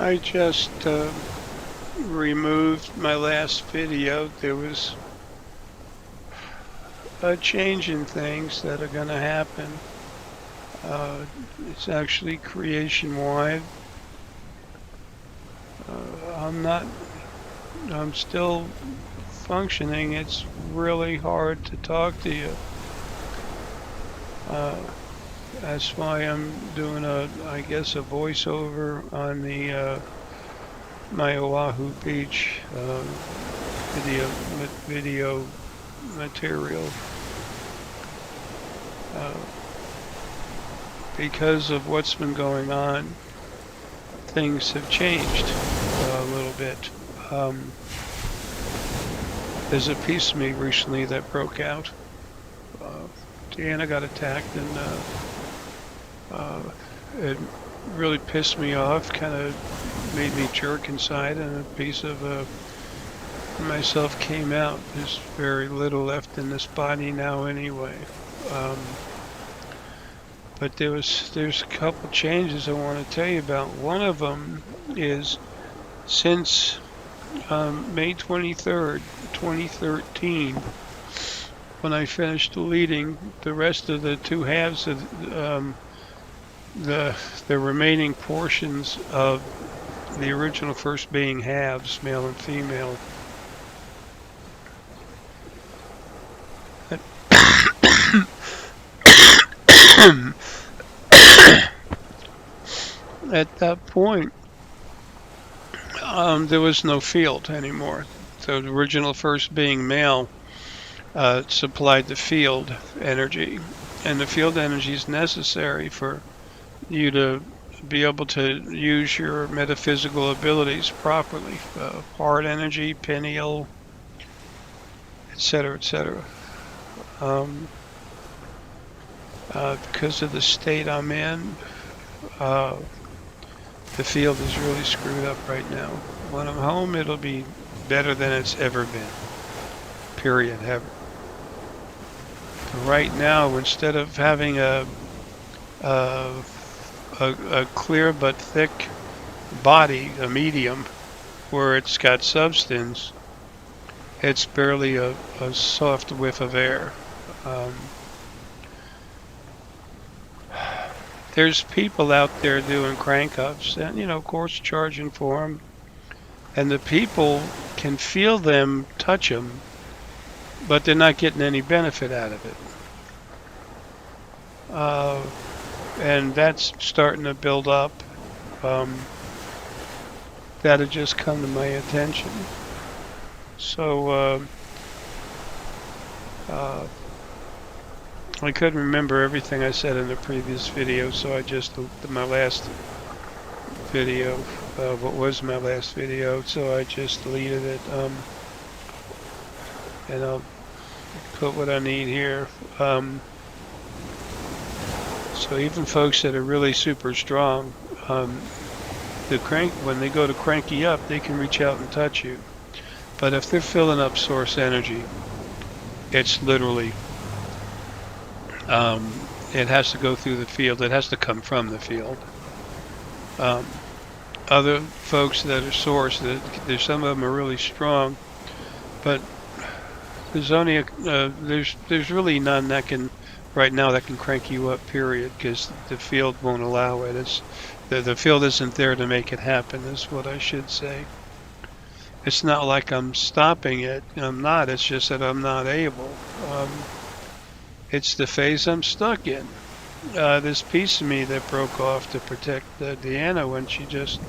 I just removed my last video. There was a change in things that are going to happen. It's actually creation-wide. I'm still functioning. It's really hard to talk to you. That's why I'm doing I guess a voiceover on the my Oahu Beach video material. Because of what's been going on, things have changed a little bit. There's a piece of me recently that broke out. Deanna got attacked, and it really pissed me off, kind of made me jerk inside, and a piece of myself came out. There's very little left in this body now anyway. But there's a couple changes I want to tell you about. One of them is since May 23rd, 2013, when I finished deleting the rest of the two halves of the remaining portions of the original first being halves, male and female. At that point, there was no field anymore. So the original first being male supplied the field energy, and the field energy is necessary for you to be able to use your metaphysical abilities properly. Heart energy, pineal, etc., etc. Because of the state I'm in, the field is really screwed up right now. When I'm home, it'll be better than it's ever been. Period. Ever. Right now, instead of having a clear but thick body, a medium, where it's got substance, it's barely a soft whiff of air. There's people out there doing crank-ups and, of course, charging for them. And the people can feel them, touch them, but they're not getting any benefit out of it. And that's starting to build up. That had just come to my attention. So, I couldn't remember everything I said in the previous video, so I just, my last video, what was my last video, so I just deleted it, and I'll put what I need here. So even folks that are really super strong, when they go to crank you up, they can reach out and touch you. But if they're filling up source energy, it's literally, it has to go through the field. It has to come from the field. Other folks that are source, there's some of them are really strong, but there's only there's really none that can right now that can crank you up. Period, because the field won't allow it. It's the field isn't there to make it happen. Is what I should say. It's not like I'm stopping it. I'm not. It's just that I'm not able. It's the phase I'm stuck in. This piece of me that broke off to protect Deanna when she just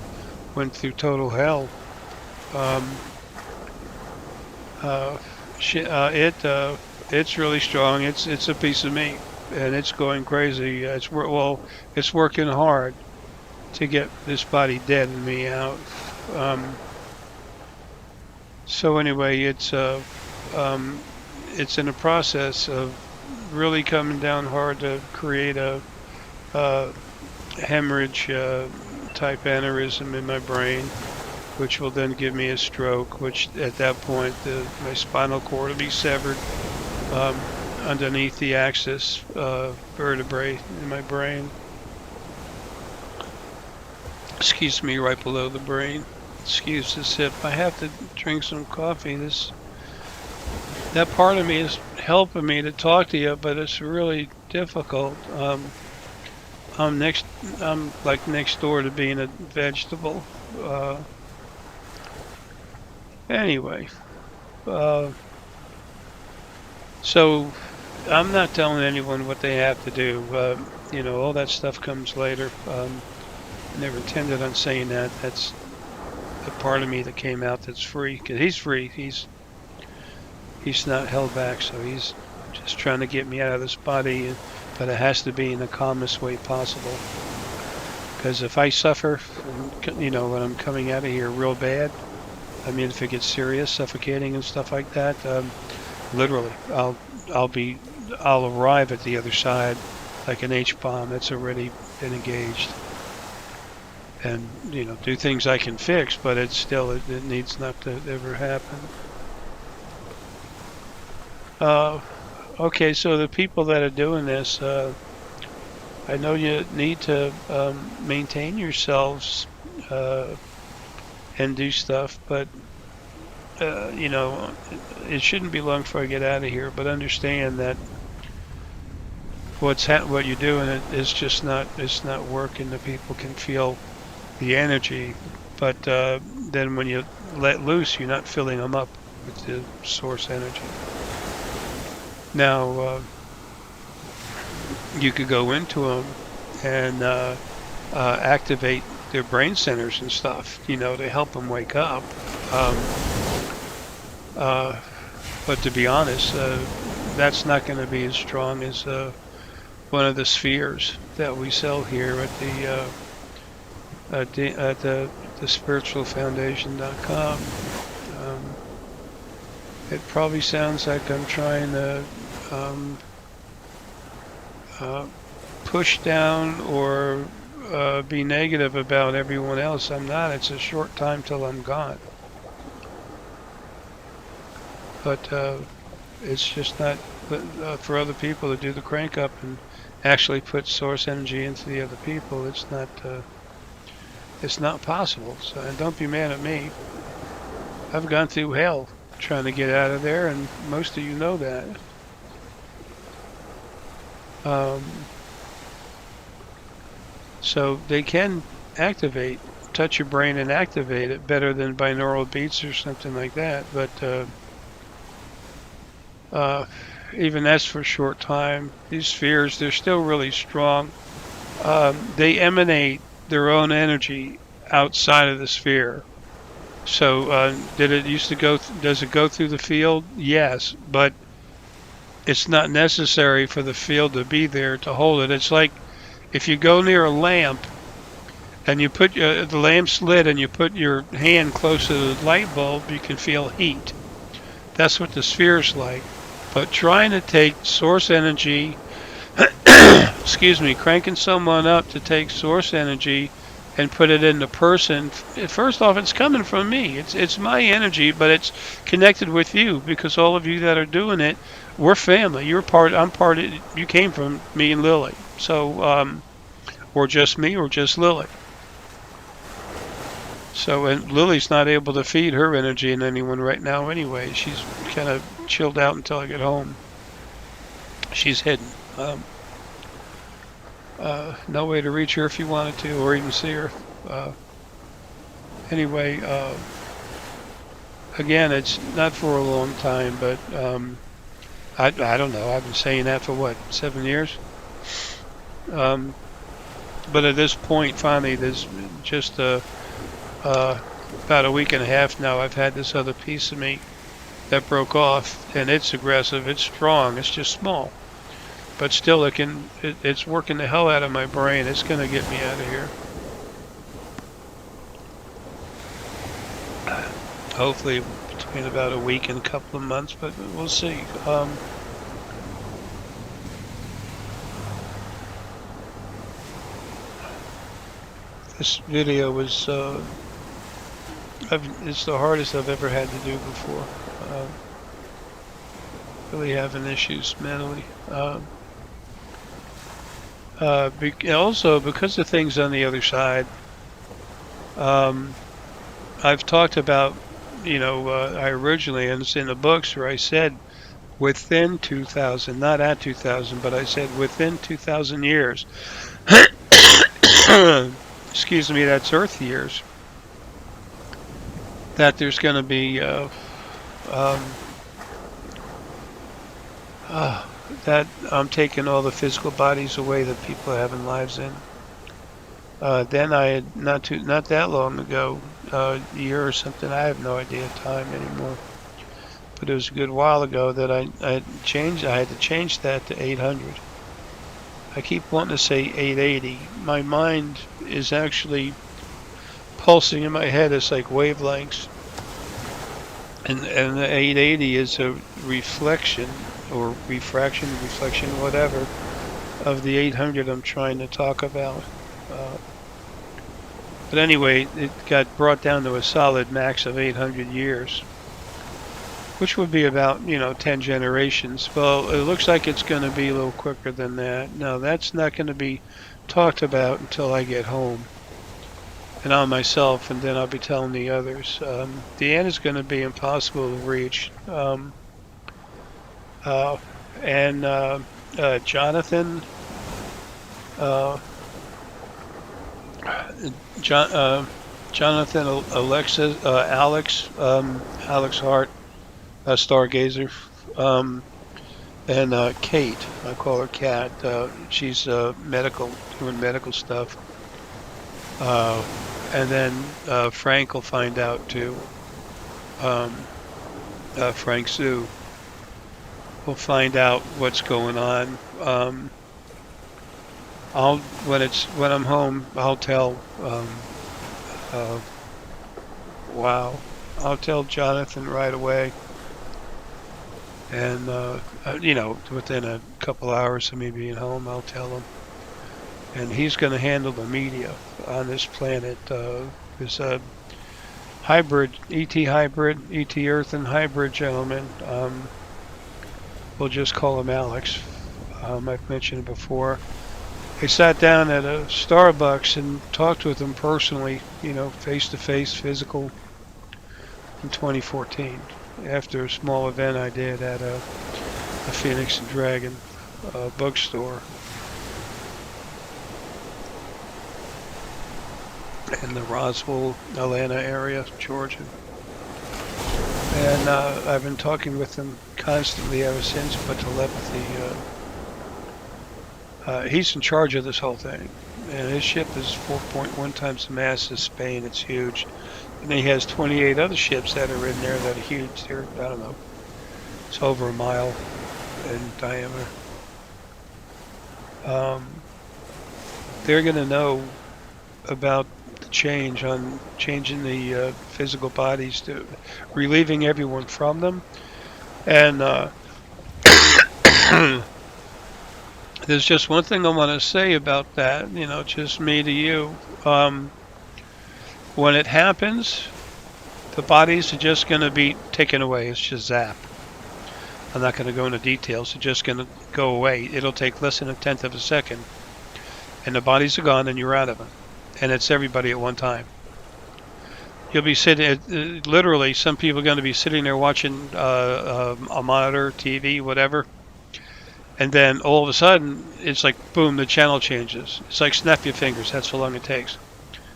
went through total hell. It's really strong. It's a piece of me, and it's going crazy. It's working hard to get this body dead and me out. So anyway, it's in a process of really coming down hard to create a hemorrhage type aneurysm in my brain, which will then give me a stroke, which at that point my spinal cord will be severed underneath the axis vertebrae in my brain. excuse me, right below the brain. Excuse the sip. I have to drink some coffee. That part of me is helping me to talk to you, but it's really difficult. I'm next. I'm like next door to being a vegetable. Uh, anyway, uh, so I'm not telling anyone what they have to do. All that stuff comes later. Never intended on saying that. That's the part of me that came out that's free. 'Cause he's free. He's not held back. So he's just trying to get me out of this body, but it has to be in the calmest way possible. Because if I suffer, when I'm coming out of here real bad, I mean, if it gets serious, suffocating and stuff like that, literally, I'll arrive at the other side like an H-bomb that's already been engaged, and do things I can fix, but it needs not to ever happen. Okay, so the people that are doing this, I know you need to maintain yourselves and do stuff, but it shouldn't be long before I get out of here. But understand that what you're doing is just it's not working. The people can feel the energy, but then when you let loose, you're not filling them up with the source energy. Now, you could go into them and activate their brain centers and stuff, to help them wake up. But to be honest, that's not going to be as strong as one of the spheres that we sell here at the spiritualfoundation.com. It probably sounds like I'm trying to push down or be negative about everyone else. I'm not. It's a short time till I'm gone. But it's just not for other people to do the crank up and actually put source energy into the other people. It's not possible. So, and don't be mad at me. I've gone through hell trying to get out of there, and most of you know that. So they can touch your brain and activate it better than binaural beats or something like that. But even that's for a short time. These spheres, they're still really strong. They emanate their own energy outside of the sphere. So does it go through the field? Yes, but it's not necessary for the field to be there to hold it. It's like if you go near a lamp and you put the lamp's lit and you put your hand close to the light bulb, you can feel heat. That's what the sphere's like. But trying to take source energy, cranking someone up to take source energy and put it in the person, first off, it's coming from me. It's my energy, but it's connected with you because all of you that are doing it, we're family. I'm part of, you came from me and Lily. So, or just me or just Lily. So, and Lily's not able to feed her energy in anyone right now anyway. She's kind of chilled out until I get home. She's hidden. No way to reach her if you wanted to, or even see her. Anyway, again, it's not for a long time, but I don't know. I've been saying that for what, 7 years? But at this point, finally, there's just about a week and a half now. I've had this other piece of me that broke off, and it's aggressive. It's strong. It's just small. But still, it's working the hell out of my brain. It's going to get me out of here. Hopefully between about a week and a couple of months, but we'll see. This video was it's the hardest I've ever had to do before. Really having issues mentally. Also, because of things on the other side, I've talked about, I originally, and it's in the books where I said within 2000, not at 2000, but I said within 2000 years. Excuse me, that's Earth years. That there's going to be um, uh, that I'm taking all the physical bodies away that people are having lives in. Then I had not that long ago, a year or something. I have no idea time anymore, but it was a good while ago that I changed. I had to change that to 800. I keep wanting to say 880. My mind is actually pulsing in my head. It's like wavelengths, and the 880 is a reflection or reflection, whatever, of the 800 I'm trying to talk about. Uh, but anyway, it got brought down to a solid max of 800 years, which would be about, 10 generations. Well, it looks like it's going to be a little quicker than that. Now, that's not going to be talked about until I get home and on myself, and then I'll be telling the others. The end is going to be impossible to reach. Uh, and Jonathan, uh, John, Jonathan, Alex Hart, Stargazer, and Kate. I call her Kat. She's doing medical stuff. Uh, and then Frank will find out too. Um, Frank Zoo will find out what's going on. When I'm home, I'll tell. Uh, wow, I'll tell Jonathan right away, and within a couple hours of me being home, I'll tell him, and he's going to handle the media on this planet. This hybrid, ET Earthen hybrid gentleman. We'll just call him Alex. I've mentioned it before. I sat down at a Starbucks and talked with him personally, face to face, physical, in 2014, after a small event I did at a Phoenix and Dragon bookstore in the Roswell, Atlanta area, Georgia. And I've been talking with him constantly ever since, but telepathy. He's in charge of this whole thing. And his ship is 4.1 times the mass of Spain. It's huge. And he has 28 other ships that are in there that are huge. They're, I don't know, it's over a mile in diameter. They're going to know about the changing the physical bodies, to relieving everyone from them. And there's just one thing I want to say about that, just me to you. When it happens, the bodies are just going to be taken away. It's just zap. I'm not going to go into details. It's just going to go away. It'll take less than a tenth of a second. And the bodies are gone and you're out of them. And it's everybody at one time. You'll be sitting, literally, some people are going to be sitting there watching a monitor, TV, whatever. And then all of a sudden, it's like, boom, the channel changes. It's like snap your fingers. That's how long it takes.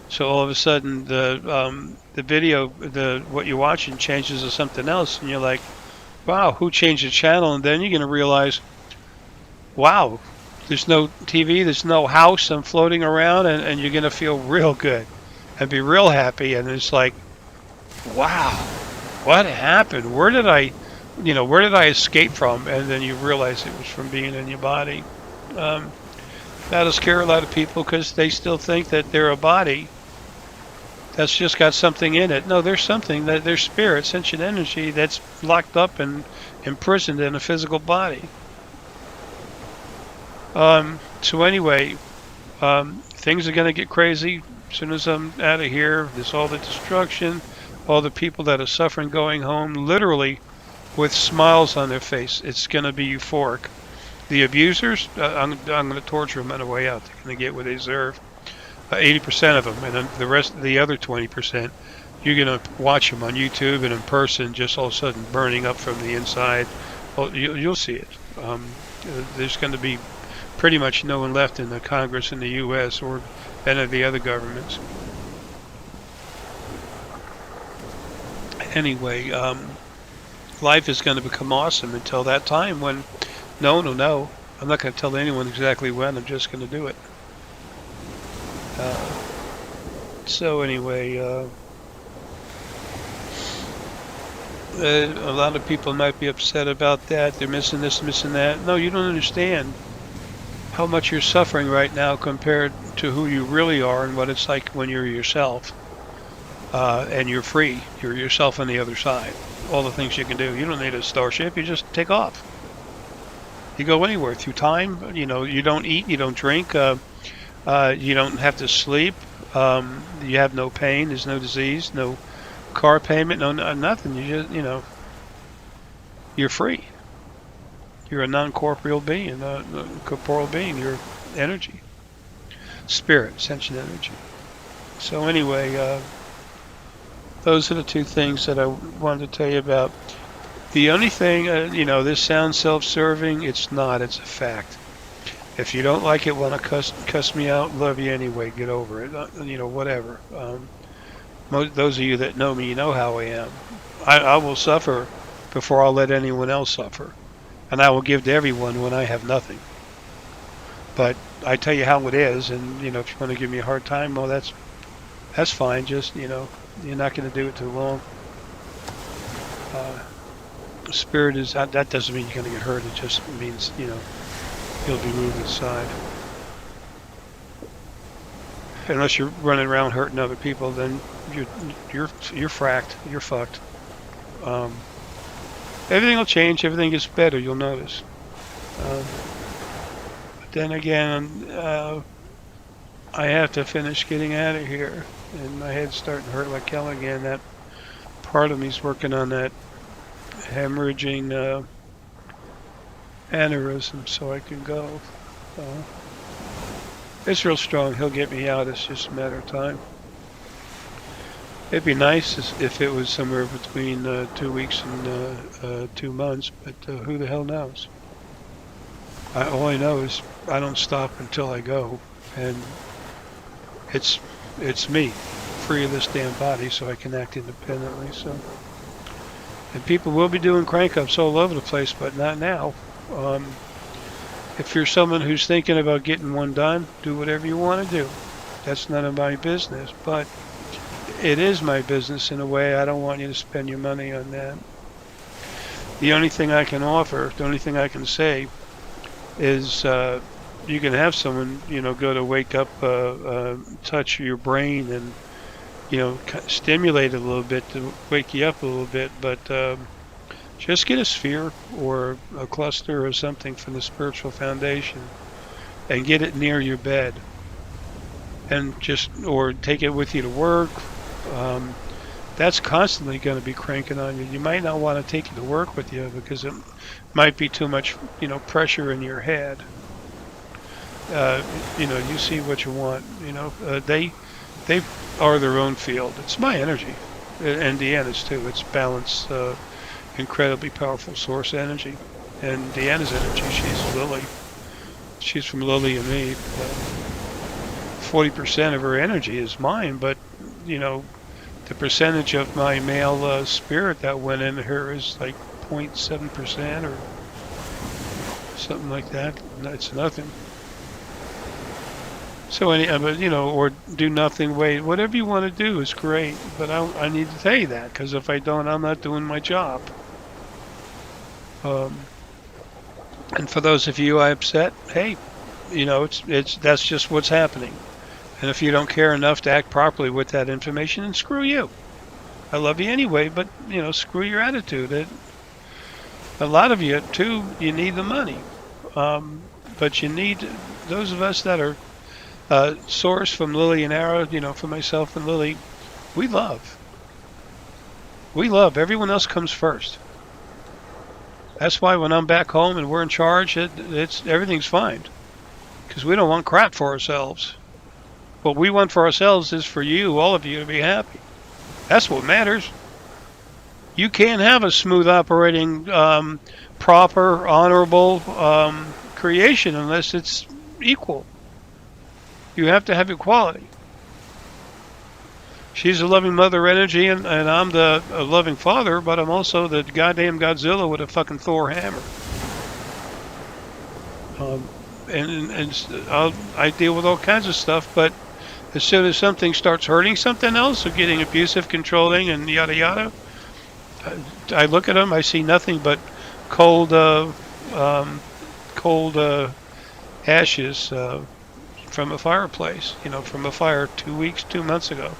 So all of a sudden, the video, what you're watching changes to something else. And you're like, wow, who changed the channel? And then you're going to realize, wow, there's no TV, there's no house. I'm floating around, and you're going to feel real good and be real happy. And it's like, wow, what happened? Where did I escape from? And then you realize it was from being in your body. That'll scare a lot of people because they still think that they're a body that's just got something in it. No, there's something, that there's spirit, sentient energy that's locked up and imprisoned in a physical body. So anyway, things are going to get crazy as soon as I'm out of here. There's all the destruction, all the people that are suffering going home, literally with smiles on their face. It's going to be euphoric. The abusers, I'm going to torture them on the way out. They're going to get what they deserve. 80% of them, and then the rest, the other 20%, you're gonna watch them on YouTube and in person, just all of a sudden burning up from the inside. Well, you'll see it. There's going to be pretty much no one left in the Congress in the U.S. or any of the other governments. Anyway, life is going to become awesome until that time when no one will know. I'm not going to tell anyone exactly when. I'm just going to do it. So anyway, a lot of people might be upset about that. They're missing this, missing that. No, you don't understand how much you're suffering right now compared to who you really are and what it's like when you're yourself. And you're free. You're yourself on the other side. All the things you can do. You don't need a starship. You just take off. You go anywhere through time. You know, you don't eat. You don't drink. You don't have to sleep. You have no pain. There's no disease. No car payment. No nothing. You just, you know, you're free. You're a non-corporeal being, a corporeal being. You're energy, spirit, sentient energy. So anyway. Those are the two things that I wanted to tell you about. The only thing, you know, this sounds self-serving. It's not. It's a fact. If you don't like it, want to cuss me out, love you anyway. Get over it. You know, whatever. Those of you that know me, you know how I am. I will suffer before I'll let anyone else suffer. And I will give to everyone when I have nothing. But I tell you how it is, and, you know, if you want to give me a hard time, well, that's fine. Just, you know, you're not going to do it too long. Spirit is, that doesn't mean you're going to get hurt. It just means, you know, you'll be moved aside. Unless you're running around hurting other people, then you're fracked. You're fucked. Everything will change. Everything gets better. You'll notice. But then again, I have to finish getting out of here. And my head's starting to hurt like hell again. That part of me's working on that hemorrhaging aneurysm so I can go. It's real strong. He'll get me out. It's just a matter of time. It'd be nice if it was somewhere between 2 weeks and 2 months, but who the hell knows? All I know is I don't stop until I go, and it's me, free of this damn body, so I can act independently. So, and people will be doing crank-ups all over the place, but not now. If you're someone who's thinking about getting one done, do whatever you want to do. That's none of my business, but it is my business in a way. I don't want you to spend your money on that. The only thing I can offer, the only thing I can say is you can have someone, you know, go to wake up, touch your brain and, you know, stimulate it a little bit to wake you up a little bit, but just get a sphere or a cluster or something from the spiritual foundation and get it near your bed, and just, or take it with you to work. That's constantly going to be cranking on you. You might not want to take it to work with you because it might be too much, you know, pressure in your head. You know, you see what you want. You know, they are their own field. It's my energy, and Deanna's too. It's balanced, incredibly powerful source energy, and Deanna's energy. She's Lily. She's from Lily and me. 40% of her energy is mine, but you know, the percentage of my male spirit that went in her is like 0.7% or something like that. It's nothing. So but you know, or do nothing. Wait, whatever you want to do is great, but I need to tell you that, because if I don't, I'm not doing my job. And for those of you I upset, hey, you know, that's just what's happening. And if you don't care enough to act properly with that information, then screw you. I love you anyway, but you know, screw your attitude. A lot of you too, you need the money, but you need those of us that are source from Lily and Arrow. You know, for myself and Lily, we love. We love. Everyone else comes first. That's why when I'm back home and we're in charge, it's everything's fine, because we don't want crap for ourselves. What we want for ourselves is for you, all of you, to be happy. That's what matters. You can't have a smooth operating, proper, honorable creation unless it's equal. You have to have equality. She's a loving mother energy, and I'm the a loving father, but I'm also the goddamn Godzilla with a fucking Thor hammer. I deal with all kinds of stuff, but as soon as something starts hurting something else or getting abusive, controlling, and yada yada, I look at them. I see nothing but cold, cold ashes from a fireplace. You know, from a fire 2 months ago.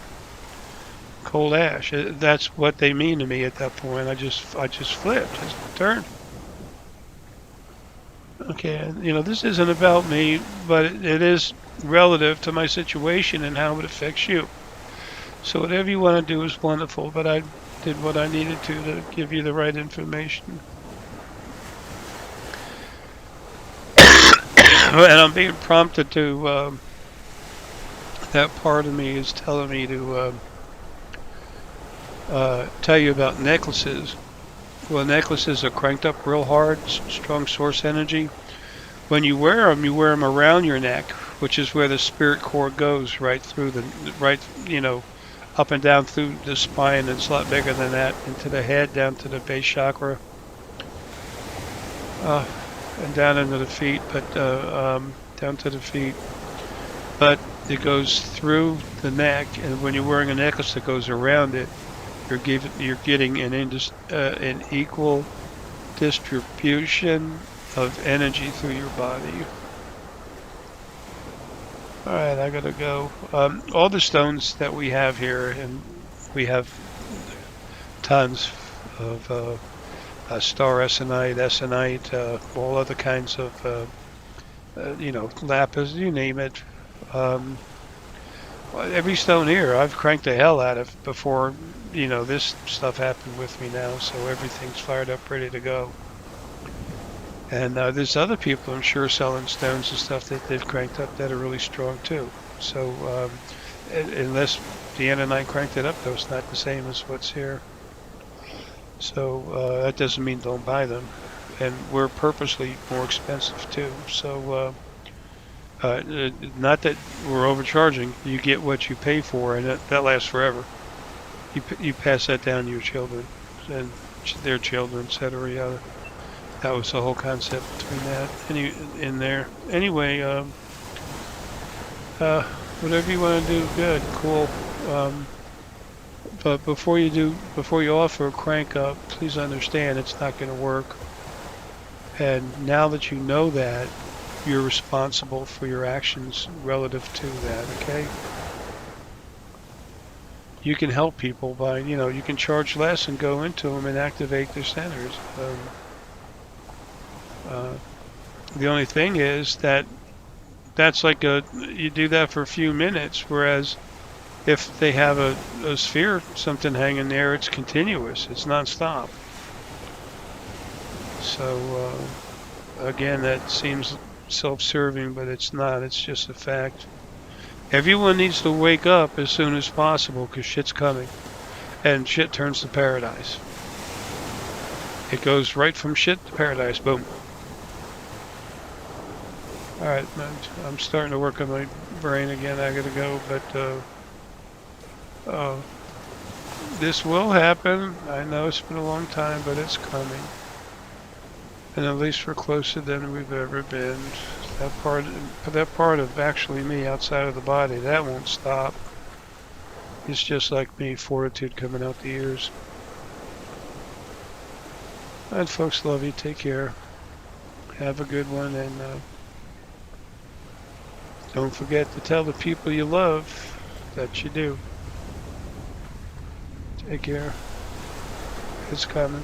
Cold ash. That's what they mean to me at that point. I just flipped, just turned. Okay, you know, this isn't about me, but it is relative to my situation and how it affects you. So whatever you want to do is wonderful, but I did what I needed to give you the right information. And I'm being prompted to, that part of me is telling me to tell you about necklaces. Well, necklaces are cranked up real hard, strong source energy. When you wear them around your neck, which is where the spirit cord goes, right through you know, up and down through the spine. It's a lot bigger than that, into the head, down to the base chakra, and down into the feet, but down to the feet. But it goes through the neck, and when you're wearing a necklace that goes around it, you're getting an equal distribution of energy through your body. All right, I gotta go. All the stones that we have here, and we have tons of star essonite, all other kinds of, you know, lapis, you name it. Every stone here I've cranked the hell out of before, you know, this stuff happened with me now, so everything's fired up, ready to go. And there's other people, I'm sure, selling stones and stuff that they've cranked up that are really strong too. So unless the N9 cranked it up, though, it's not the same as what's here. So that doesn't mean don't buy them. And we're purposely more expensive too. So not that we're overcharging. You get what you pay for, and that lasts forever. You pass that down to your children and their children, etc. That was the whole concept between that in there. Anyway, whatever you want to do, good, cool. But before you offer a crank up, please understand it's not going to work. And now that you know that, you're responsible for your actions relative to that. Okay. You can help people by, you know, you can charge less and go into them and activate their centers. The only thing is that's like you do that for a few minutes, whereas if they have a sphere, something hanging there, it's continuous, it's non-stop. So again, that seems self-serving, but it's not. It's just a fact. Everyone needs to wake up as soon as possible, because shit's coming, and shit turns to paradise. It goes right from shit to paradise. Boom. Alright, I'm starting to work on my brain again. I gotta go, but this will happen. I know it's been a long time, but it's coming. And at least we're closer than we've ever been. That part of actually me outside of the body, that won't stop. It's just like me, fortitude coming out the ears. Alright, folks, love you. Take care. Have a good one, and don't forget to tell the people you love that you do. Take care. It's coming.